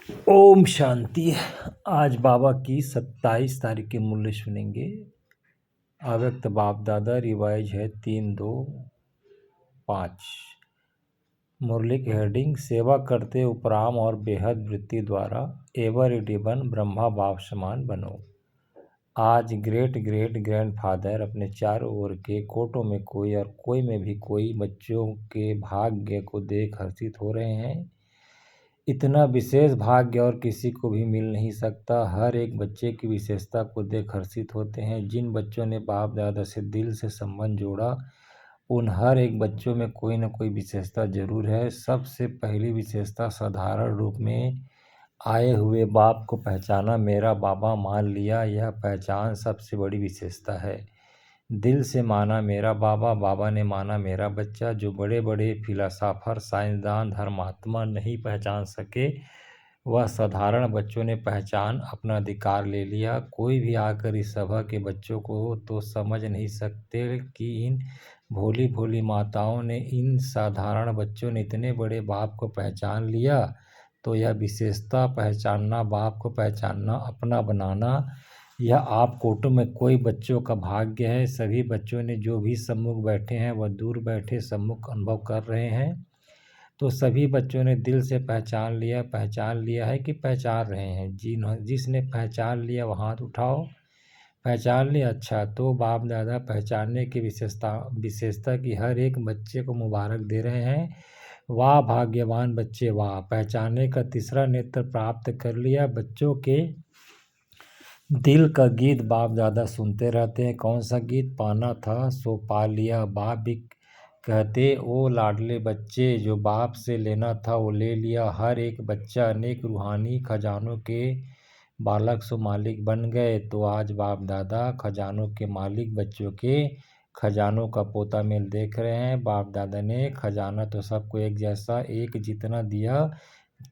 ओम शांति। आज बाबा की 27 तारीख के मूल्य सुनेंगे। अव्यक्त बाप दादा रिवाइज है 3-2-5। मुरली की हेडिंग सेवा करते उपराम और बेहद वृत्ति द्वारा एवर इडिबन ब्रह्मा बाप समान बनो। आज ग्रेट ग्रेट ग्रैंडफादर अपने चारों ओर के कोटों में कोई और कोई में भी कोई बच्चों के भाग्य को देख हर्षित हो रहे हैं। इतना विशेष भाग्य और किसी को भी मिल नहीं सकता। हर एक बच्चे की विशेषता को देख हर्षित होते हैं। जिन बच्चों ने बाप दादा से दिल से संबंध जोड़ा उन हर एक बच्चों में कोई न कोई विशेषता जरूर है। सबसे पहली विशेषता साधारण रूप में आए हुए बाप को पहचाना, मेरा बाबा मान लिया। यह पहचान सबसे बड़ी विशेषता है। दिल से माना मेरा बाबा, बाबा ने माना मेरा बच्चा। जो बड़े बड़े फिलासफर, साइंसदान, धर्मात्मा नहीं पहचान सके वह साधारण बच्चों ने पहचान अपना अधिकार ले लिया। कोई भी आकर इस सभा के बच्चों को तो समझ नहीं सकते कि इन भोली भोली माताओं ने, इन साधारण बच्चों ने इतने बड़े बाप को पहचान लिया। तो यह विशेषता पहचानना, बाप को पहचानना, अपना बनाना, यह आप कोटों में कोई बच्चों का भाग्य है। सभी बच्चों ने जो भी सम्मुख बैठे हैं वह दूर बैठे सम्मुख अनुभव कर रहे हैं। तो सभी बच्चों ने दिल से पहचान लिया है कि पहचान रहे हैं। जिसने पहचान लिया वह हाथ उठाओ। पहचान लिया, अच्छा। तो बाप दादा पहचानने की विशेषता की हर एक बच्चे को मुबारक दे रहे हैं। वाह भाग्यवान बच्चे वाह। पहचानने का तीसरा नेत्र प्राप्त कर लिया। बच्चों के दिल का गीत बाप दादा सुनते रहते हैं। कौन सा गीत? पाना था सो पा लिया। बाप भी कहते ओ लाडले बच्चे, जो बाप से लेना था वो ले लिया। हर एक बच्चा अनेक रूहानी खजानों के बालक सो मालिक बन गए। तो आज बाप दादा खजानों के मालिक बच्चों के खजानों का पोता मेल देख रहे हैं। बाप दादा ने खजाना तो सबको एक जैसा, एक जितना दिया।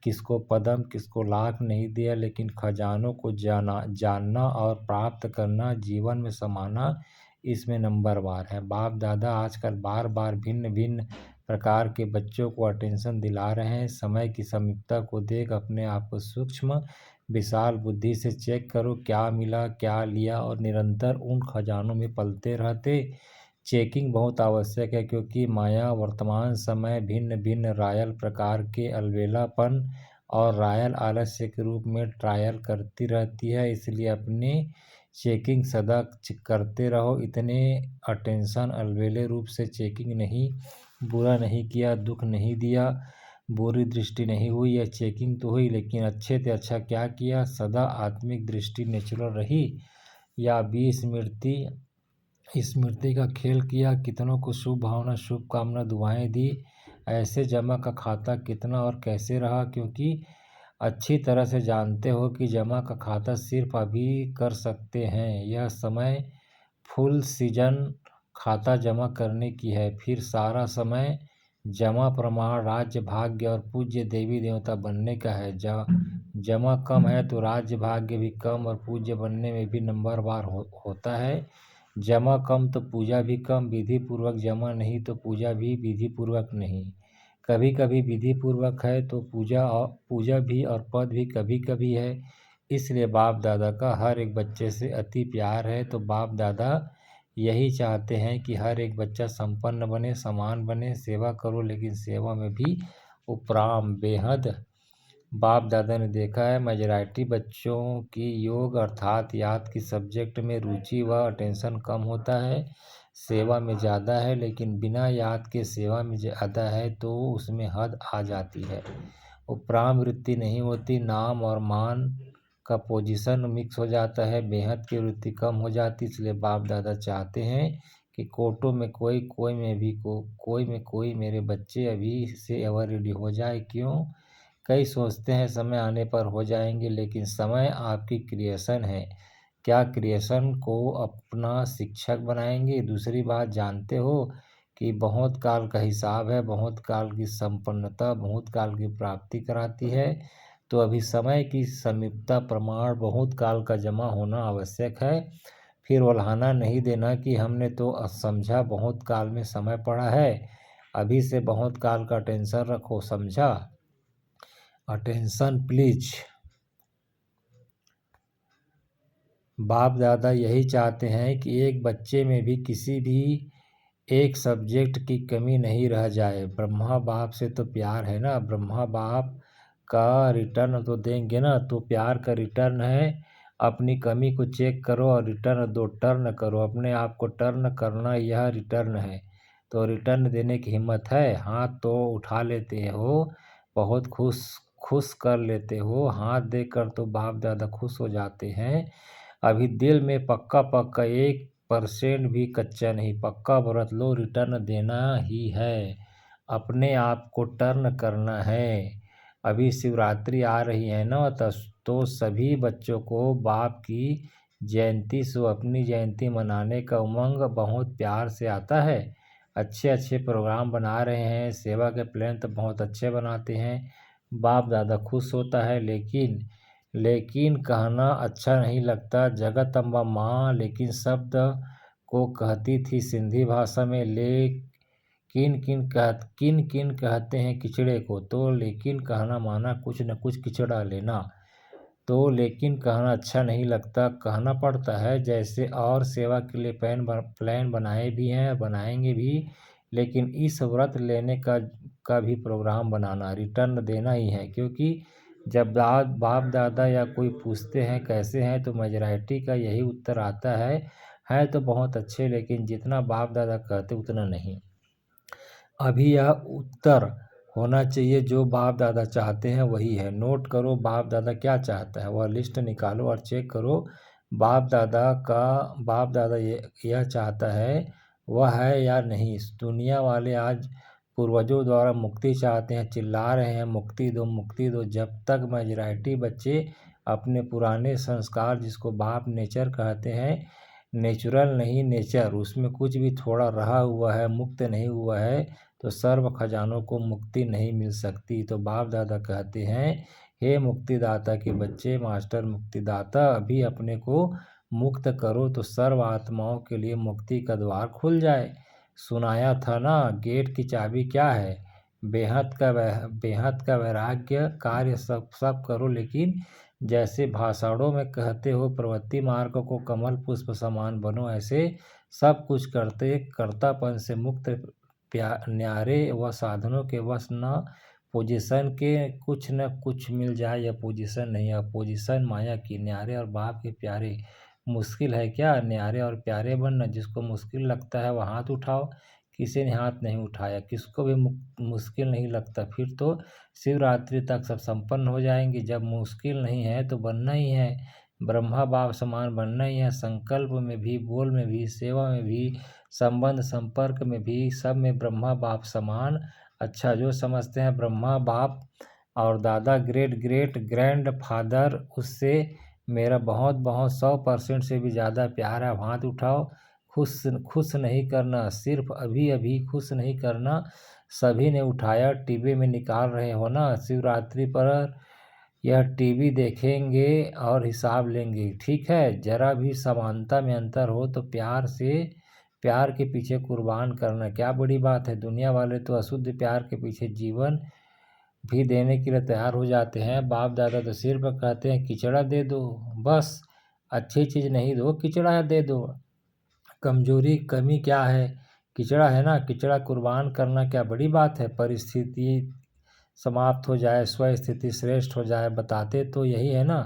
किसको पदम, किसको लाख नहीं दिया, लेकिन खजानों को जानना और प्राप्त करना, जीवन में समाना, इसमें नंबरवार है। बाप दादा आजकल बार बार भिन्न भिन्न प्रकार के बच्चों को अटेंशन दिला रहे हैं। समय की समीपता को देख अपने आप को सूक्ष्म विशाल बुद्धि से चेक करो, क्या मिला, क्या लिया, और निरंतर उन खजानों में पलते रहते। चेकिंग बहुत आवश्यक है, क्योंकि माया वर्तमान समय भिन्न भिन्न रायल प्रकार के अलबेलापन और रायल आलस्य के रूप में ट्रायल करती रहती है। इसलिए अपने चेकिंग सदा करते रहो। इतने अटेंशन अलबेले रूप से चेकिंग नहीं, बुरा नहीं किया, दुख नहीं दिया, बुरी दृष्टि नहीं हुई। यह चेकिंग तो हुई, लेकिन अच्छे से अच्छा क्या किया? सदा आत्मिक दृष्टि नेचुरल रही या भी स्मृति का खेल किया? कितनों को शुभ भावना, शुभकामना, दुआएं दी? ऐसे जमा का खाता कितना और कैसे रहा? क्योंकि अच्छी तरह से जानते हो कि जमा का खाता सिर्फ अभी कर सकते हैं। यह समय फुल सीजन खाता जमा करने की है। फिर सारा समय जमा प्रमाण, राज्य, भाग्य और पूज्य देवी देवता बनने का है। जमा कम है तो राज्य भाग्य भी कम और पूज्य बनने में भी नंबरवार होता है। जमा कम तो पूजा भी कम। विधि पूर्वक जमा नहीं तो पूजा भी विधि पूर्वक नहीं। कभी कभी विधि पूर्वक है तो पूजा भी और पद भी कभी कभी है। इसलिए बाप दादा का हर एक बच्चे से अति प्यार है। तो बाप दादा यही चाहते हैं कि हर एक बच्चा संपन्न बने, समान बने। सेवा करो, लेकिन सेवा में भी उपराम बेहद। बाप दादा ने देखा है मेजॉरिटी बच्चों की योग अर्थात याद की सब्जेक्ट में रुचि व अटेंशन कम होता है, सेवा में ज़्यादा है। लेकिन बिना याद के सेवा में ज़्यादा है तो उसमें हद आ जाती है, उपराम वृत्ति नहीं होती। नाम और मान का पोजीशन मिक्स हो जाता है, बेहद की वृत्ति कम हो जाती। इसलिए बाप दादा चाहते हैं कि कोटों में कोई, कोई में भी कोई में कोई मेरे बच्चे अभी से एवर रेडी हो जाए। क्यों? कई सोचते हैं समय आने पर हो जाएंगे, लेकिन समय आपकी क्रिएशन है। क्या क्रिएशन को अपना शिक्षक बनाएंगे? दूसरी बात, जानते हो कि बहुत काल का हिसाब है, बहुत काल की संपन्नता बहुत काल की प्राप्ति कराती है। तो अभी समय की समीपता प्रमाण बहुत काल का जमा होना आवश्यक है। फिर उल्हाना नहीं देना कि हमने तो समझा बहुत काल में समय पड़ा है, अभी से बहुत काल का टेंशन रखो, समझा? Attention please. बाप दादा यही चाहते हैं कि एक बच्चे में भी किसी भी एक सब्जेक्ट की कमी नहीं रह जाए। ब्रह्मा बाप से तो प्यार है ना, ब्रह्मा बाप का रिटर्न तो देंगे ना, तो प्यार का रिटर्न है। अपनी कमी को चेक करो और रिटर्न दो, टर्न करो, अपने आप को टर्न करना यह रिटर्न है। तो रिटर्न देने की हिम्मत है? हाथ तो उठा लेते हो, बहुत खुश खुश कर लेते हो, हाथ देकर तो बाप दादा खुश हो जाते हैं। अभी दिल में पक्का पक्का 1% भी कच्चा नहीं, पक्का व्रत लो, रिटर्न देना ही है, अपने आप को टर्न करना है। अभी शिवरात्रि आ रही है ना, तो सभी बच्चों को बाप की जयंती सो अपनी जयंती मनाने का उमंग बहुत प्यार से आता है। अच्छे अच्छे प्रोग्राम बना रहे हैं, सेवा के प्लान तो बहुत अच्छे बनाते हैं, बाप दादा खुश होता है। लेकिन कहना अच्छा नहीं लगता, जगत अम्बा माँ लेकिन शब्द को कहती थी सिंधी भाषा में, किन किन कहते हैं किचड़े को, तो लेकिन कहना माना कुछ न कुछ किचड़ा लेना। तो लेकिन कहना अच्छा नहीं लगता, कहना पड़ता है। जैसे और सेवा के लिए प्लान बनाए भी हैं, बनाएंगे भी, लेकिन इस व्रत लेने का भी प्रोग्राम बनाना, रिटर्न देना ही है। क्योंकि जब बाप दादा या कोई पूछते हैं कैसे हैं, तो मेजॉरिटी का यही उत्तर आता है तो बहुत अच्छे, लेकिन जितना बाप दादा कहते उतना नहीं। अभी यह उत्तर होना चाहिए, जो बाप दादा चाहते हैं वही है। नोट करो बाप दादा क्या चाहता है, वह लिस्ट निकालो और चेक करो बाप दादा यह चाहता है वह है या नहीं। दुनिया वाले आज पूर्वजों द्वारा मुक्ति चाहते हैं, चिल्ला रहे हैं मुक्ति दो मुक्ति दो। जब तक मेजॉरिटी बच्चे अपने पुराने संस्कार, जिसको बाप नेचर कहते हैं, नेचुरल नहीं नेचर, उसमें कुछ भी थोड़ा रहा हुआ है, मुक्त नहीं हुआ है, तो सर्व खजानों को मुक्ति नहीं मिल सकती। तो बाप दादा कहते हैं, हे मुक्तिदाता के बच्चे, मास्टर मुक्तिदाता, अभी अपने को मुक्त करो तो सर्व आत्माओं के लिए मुक्ति का द्वार खुल जाए। सुनाया था ना, गेट की चाबी क्या है? बेहद का वैराग्य कार्य सब करो, लेकिन जैसे भाषणों में कहते हो प्रवृत्ति मार्ग को कमल पुष्प समान बनो, ऐसे सब कुछ करते कर्तापन से मुक्त न्यारे व साधनों के वश न, पोजीशन के कुछ न कुछ मिल जाए, या पोजीशन नहीं है, पोजीशन माया की। न्यारे और बाप के प्यारे, मुश्किल है क्या न्यारे और प्यारे बनना? जिसको मुश्किल लगता है वह हाथ उठाओ। किसी ने हाथ नहीं उठाया, किसको भी मुश्किल नहीं लगता, फिर तो शिवरात्रि तक सब संपन्न हो जाएंगी। जब मुश्किल नहीं है तो बनना ही है, ब्रह्मा बाप समान बनना ही है। संकल्प में भी, बोल में भी, सेवा में भी, संबंध संपर्क में भी, सब में ब्रह्मा बाप समान। अच्छा, जो समझते हैं ब्रह्मा बाप और दादा ग्रेट ग्रेट ग्रैंड फादर, उससे मेरा बहुत बहुत 100% से भी ज़्यादा प्यार है। हाथ उठाओ। खुश नहीं करना, सिर्फ अभी अभी खुश नहीं करना। सभी ने उठाया, टीवी में निकाल रहे हो ना, शिवरात्रि पर यह टीवी देखेंगे और हिसाब लेंगे, ठीक है। जरा भी समानता में अंतर हो तो प्यार के पीछे कुर्बान करना क्या बड़ी बात है। दुनिया वाले तो अशुद्ध प्यार के पीछे जीवन भी देने के लिए तैयार हो जाते हैं। बाप दादा तो सिर्फ कहते हैं किचड़ा दे दो, बस अच्छी चीज़ नहीं दो, किचड़ा दे दो। कमजोरी कमी क्या है? किचड़ा है ना, किचड़ा कुर्बान करना क्या बड़ी बात है। परिस्थिति समाप्त हो जाए, स्वस्थिति श्रेष्ठ हो जाए, बताते तो यही है ना।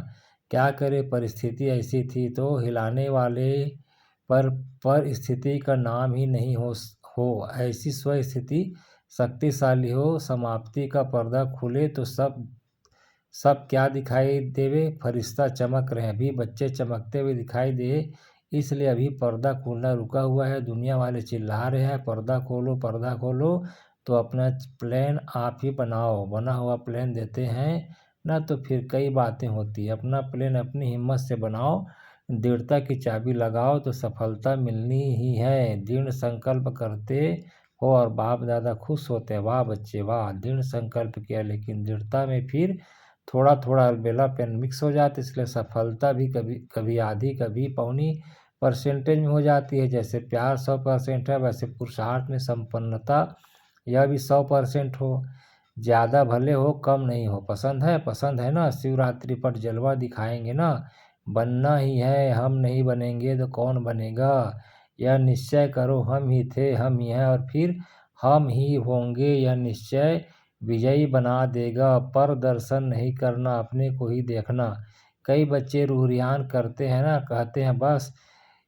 क्या करे, परिस्थिति ऐसी थी तो हिलाने वाले पर स्थिति का नाम ही नहीं हो ऐसी स्वस्थिति शक्तिशाली हो, समाप्ति का पर्दा खुले तो सब क्या दिखाई देवे? फरिश्ता चमक रहे हैं, अभी बच्चे चमकते हुए दिखाई दे, इसलिए अभी पर्दा खोलना रुका हुआ है। दुनिया वाले चिल्ला रहे हैं पर्दा खोलो पर्दा खोलो, तो अपना प्लान आप ही बनाओ, बना हुआ प्लान देते हैं ना, तो फिर कई बातें होती है। अपना प्लान अपनी हिम्मत से बनाओ, दृढ़ता की चाबी लगाओ तो सफलता मिलनी ही है। दृढ़ संकल्प करते हो और बाप दादा खुश होते हैं, वाह बच्चे वाह, दृढ़ संकल्प किया, लेकिन दृढ़ता में फिर थोड़ा थोड़ा अलबेलापन मिक्स हो जाता है, इसलिए सफलता भी कभी आधी कभी पौनी परसेंटेज में हो जाती है। जैसे प्यार 100% है, वैसे पुरुषार्थ में संपन्नता यह भी 100% हो। ज़्यादा भले हो कम नहीं हो। पसंद है ना? शिवरात्रि पर जलवा दिखाएंगे ना? बनना ही है, हम नहीं बनेंगे तो कौन बनेगा? यह निश्चय करो, हम ही थे, हम ही हैं और फिर हम ही होंगे। यह निश्चय विजयी बना देगा। पर दर्शन नहीं करना, अपने को ही देखना। कई बच्चे रूहरियान करते हैं ना, कहते हैं बस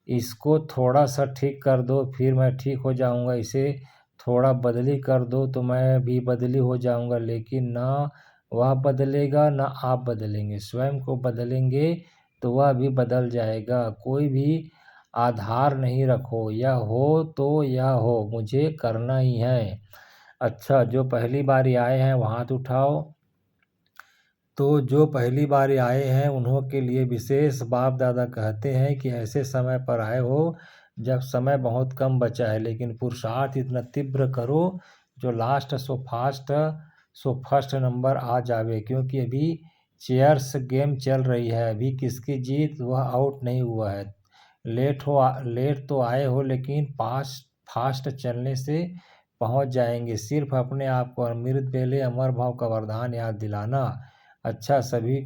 इसको थोड़ा सा ठीक कर दो फिर मैं ठीक हो जाऊंगा, इसे थोड़ा बदली कर दो तो मैं भी बदली हो जाऊंगा। लेकिन ना वह बदलेगा ना आप बदलेंगे। स्वयं को बदलेंगे तो वह भी बदल जाएगा। कोई भी आधार नहीं रखो, यह हो तो यह हो, मुझे करना ही है। अच्छा, जो पहली बार आए हैं वो हाथ उठाओ। तो जो पहली बार आए हैं उन्हों के लिए विशेष बाप दादा कहते हैं कि ऐसे समय पर आए हो जब समय बहुत कम बचा है, लेकिन पुरुषार्थ इतना तीव्र करो जो लास्ट सो फर्स्ट नंबर आ जावे। क्योंकि अभी चेयर्स गेम चल रही है, अभी किसकी जीत वह आउट नहीं हुआ है। लेट तो आए हो लेकिन फास्ट चलने से पहुंच जाएंगे। सिर्फ अपने आप को अमृत बेले अमर भाव का वरदान याद दिलाना। अच्छा, सभी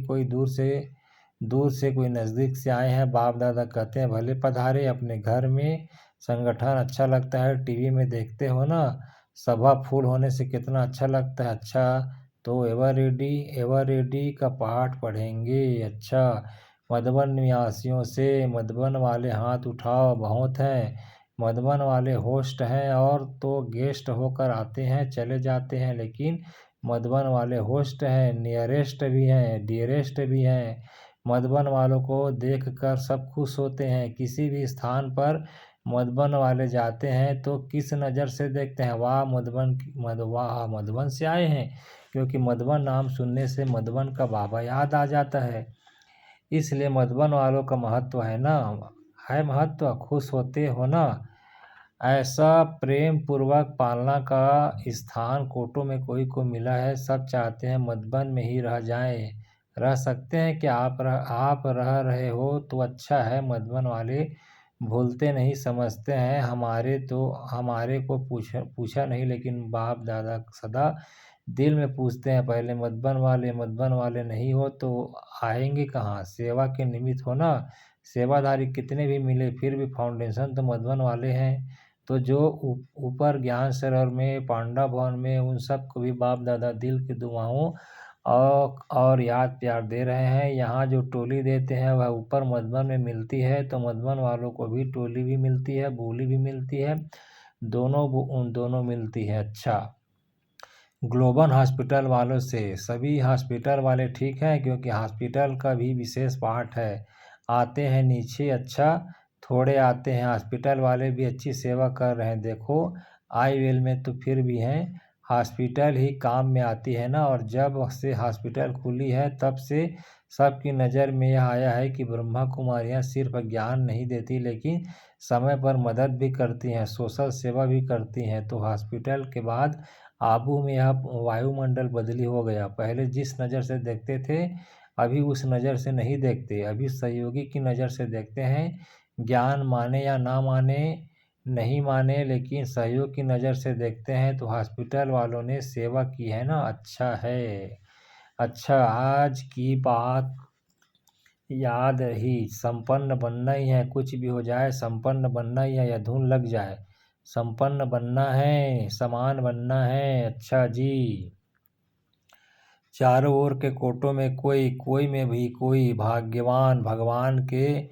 कोई दूर से कोई नज़दीक से आए हैं। बाप दादा कहते हैं भले पधारे। अपने घर में संगठन अच्छा लगता है, टीवी में देखते हो ना, सभा फुल होने से कितना अच्छा लगता है। अच्छा, तो एवर रेडी का पाठ पढ़ेंगे। अच्छा, मधुबन निवासियों से मधुबन वाले हाथ उठाओ, बहुत हैं। मधुबन वाले होस्ट हैं और तो गेस्ट होकर आते हैं चले जाते हैं, लेकिन मधुबन वाले होस्ट हैं, नियरेस्ट भी हैं, डियरेस्ट भी हैं। मधुबन वालों को देखकर सब खुश होते हैं। किसी भी स्थान पर मधुबन वाले जाते हैं तो किस नज़र से देखते हैं? वाह मधुबन से आए हैं। क्योंकि मधुबन नाम सुनने से मधुबन का बाबा याद आ जाता है, इसलिए मधुबन वालों का महत्व है ना, है महत्व। खुश होते हो ना? ऐसा प्रेम पूर्वक पालना का स्थान कोटों में कोई को मिला है। सब चाहते हैं मधुबन में ही रह जाएं। रह सकते हैं कि आप रह रहे हो तो अच्छा है। मधुबन वाले भूलते नहीं, समझते हैं। हमारे को पूछा नहीं, लेकिन बाप दादा सदा दिल में पूछते हैं। पहले मधुबन वाले नहीं हो तो आएंगे कहाँ? सेवा के निमित्त हो ना। सेवाधारी कितने भी मिले फिर भी फाउंडेशन तो मधुबन वाले हैं। तो जो ऊपर ज्ञान सरोवर में, पांडा भवन में, उन सब को भी बाप दादा दिल की दुआओं और याद प्यार दे रहे हैं। यहाँ जो टोली देते हैं वह ऊपर मधुबन में मिलती है, तो मधुबन वालों को भी टोली भी मिलती है, बोली भी मिलती है, दोनों मिलती है। अच्छा, ग्लोबल हॉस्पिटल वालों से सभी हॉस्पिटल वाले ठीक हैं, क्योंकि हॉस्पिटल का भी विशेष पार्ट है। आते हैं नीचे, अच्छा थोड़े आते हैं। हॉस्पिटल वाले भी अच्छी सेवा कर रहे हैं। देखो आईवेल में तो फिर भी हैं, हॉस्पिटल ही काम में आती है ना। और जब से हॉस्पिटल खुली है तब से सबकी नज़र में यह आया है कि ब्रह्मा कुमारियाँ सिर्फ ज्ञान नहीं देती, लेकिन समय पर मदद भी करती हैं, सोशल सेवा भी करती हैं। तो हॉस्पिटल के बाद आबू में यह वायुमंडल बदली हो गया। पहले जिस नज़र से देखते थे अभी उस नज़र से नहीं देखते, अभी सहयोगी की नज़र से देखते हैं। ज्ञान माने या ना माने, नहीं माने, लेकिन सहयोग की नज़र से देखते हैं। तो हॉस्पिटल वालों ने सेवा की है ना, अच्छा है। अच्छा, आज की बात याद रही, संपन्न बनना ही है। कुछ भी हो जाए संपन्न बनना ही है, या धुन लग जाए संपन्न बनना है, समान बनना है। अच्छा जी, चारों ओर के कोटों में कोई में भी कोई भाग्यवान भगवान के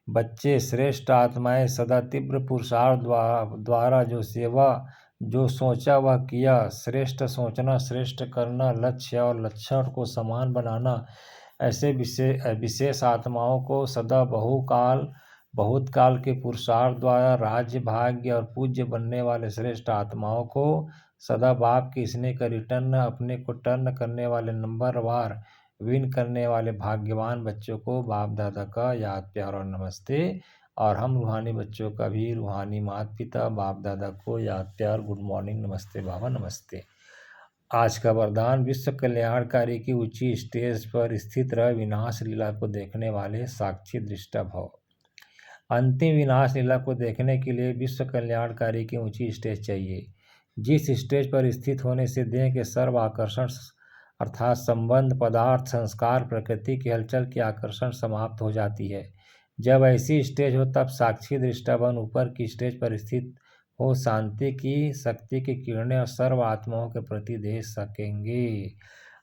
बच्चे, श्रेष्ठ आत्माएं सदा तीव्र पुरुषार्थ द्वारा जो सोचा वह किया। श्रेष्ठ सोचना, श्रेष्ठ करना, लक्ष्य और लक्षण को समान बनाना, ऐसे विशेष आत्माओं को सदा बहुत काल के पुरुषार्थ द्वारा राज्य भाग्य और पूज्य बनने वाले श्रेष्ठ आत्माओं को सदा बाप की स्नेह का रिटर्न, अपने को टर्न करने वाले, नंबर वार विन करने वाले भाग्यवान बच्चों को बाप दादा का याद प्यार और नमस्ते। और हम रूहानी बच्चों का भी रूहानी माता पिता बाप दादा को याद प्यार, गुड मॉर्निंग, नमस्ते बाबा, नमस्ते। आज का वरदान, विश्व कल्याणकारी की ऊंची स्टेज पर स्थित रह विनाश लीला को देखने वाले साक्षी दृष्टा भव। अंतिम विनाश लीला को देखने के लिए विश्व कल्याणकारी की ऊंची स्टेज चाहिए। जिस स्टेज पर स्थित होने से देह के सर्व आकर्षण अर्थात संबंध, पदार्थ, संस्कार, प्रकृति की हलचल की आकर्षण समाप्त हो जाती है। जब ऐसी स्टेज हो तब साक्षी दृष्टावन ऊपर की स्टेज पर स्थित हो शांति की शक्ति की किरणें और सर्व आत्माओं के प्रति दे सकेंगे।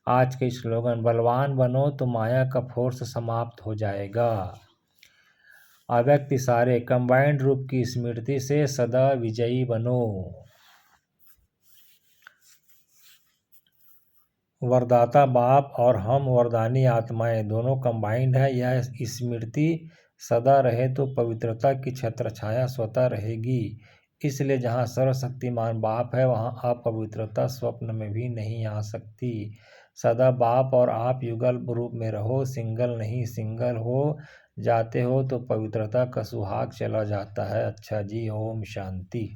आज के स्लोगन: बलवान बनो तो माया का फोर्स समाप्त हो जाएगा। अव्यक्त इशारे: कंबाइंड रूप की स्मृति से सदा विजयी बनो। वरदाता बाप और हम वरदानी आत्माएं दोनों कंबाइंड है। यह स्मृति सदा रहे तो पवित्रता की छत्रछाया स्वतः रहेगी। इसलिए जहाँ सर्वशक्तिमान बाप है वहाँ अपवित्रता स्वप्न में भी नहीं आ सकती। सदा बाप और आप युगल रूप में रहो, सिंगल नहीं। सिंगल हो जाते हो तो पवित्रता का सुहाग चला जाता है। अच्छा जी, ओम शांति।